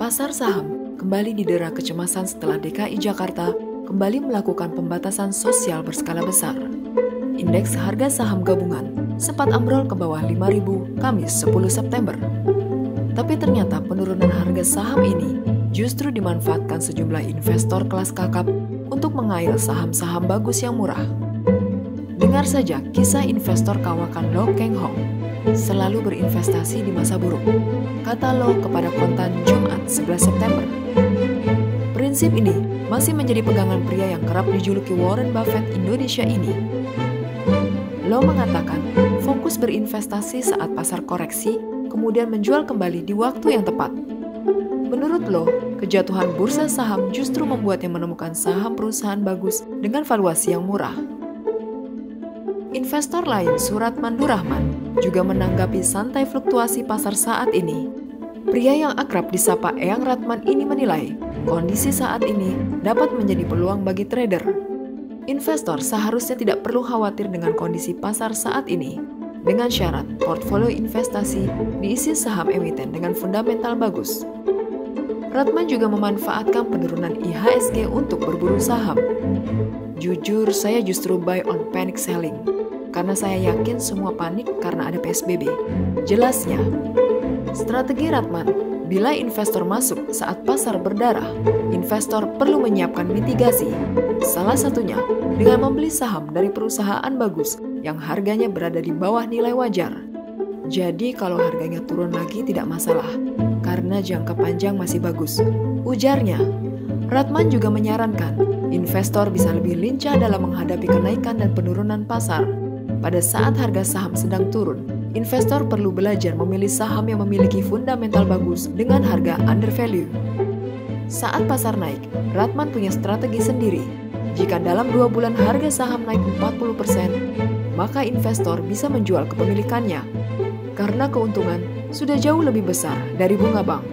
Pasar saham kembali didera kecemasan setelah DKI Jakarta kembali melakukan pembatasan sosial berskala besar. Indeks harga saham gabungan sempat ambrol ke bawah 5.000 Kamis 10 September. Tapi ternyata penurunan harga saham ini justru dimanfaatkan sejumlah investor kelas kakap untuk mengail saham-saham bagus yang murah. Dengar saja kisah investor kawakan Lo Keng Hong, selalu berinvestasi di masa buruk, kata Lo kepada Kontan Jumat 11 September. Prinsip ini masih menjadi pegangan pria yang kerap dijuluki Warren Buffett Indonesia ini. Lo mengatakan fokus berinvestasi saat pasar koreksi, kemudian menjual kembali di waktu yang tepat. Menurut Lo, kejatuhan bursa saham justru membuatnya menemukan saham perusahaan bagus dengan valuasi yang murah. Investor lain, Suratman Nurrahman, juga menanggapi santai fluktuasi pasar saat ini. Pria yang akrab disapa Eyang Ratman ini menilai, kondisi saat ini dapat menjadi peluang bagi trader. Investor seharusnya tidak perlu khawatir dengan kondisi pasar saat ini, dengan syarat portfolio investasi diisi saham emiten dengan fundamental bagus. Ratman juga memanfaatkan penurunan IHSG untuk berburu saham. Jujur, saya justru buy on panic selling, karena saya yakin semua panik karena ada PSBB. Jelasnya, strategi Ratman, bila investor masuk saat pasar berdarah, investor perlu menyiapkan mitigasi. Salah satunya dengan membeli saham dari perusahaan bagus yang harganya berada di bawah nilai wajar. Jadi kalau harganya turun lagi tidak masalah, karena jangka panjang masih bagus, ujarnya. Ratman juga menyarankan investor bisa lebih lincah dalam menghadapi kenaikan dan penurunan pasar. Pada saat harga saham sedang turun, investor perlu belajar memilih saham yang memiliki fundamental bagus dengan harga undervalue. Saat pasar naik, Ratman punya strategi sendiri. Jika dalam 2 bulan harga saham naik 40%, maka investor bisa menjual kepemilikannya, karena keuntungan sudah jauh lebih besar dari bunga bank.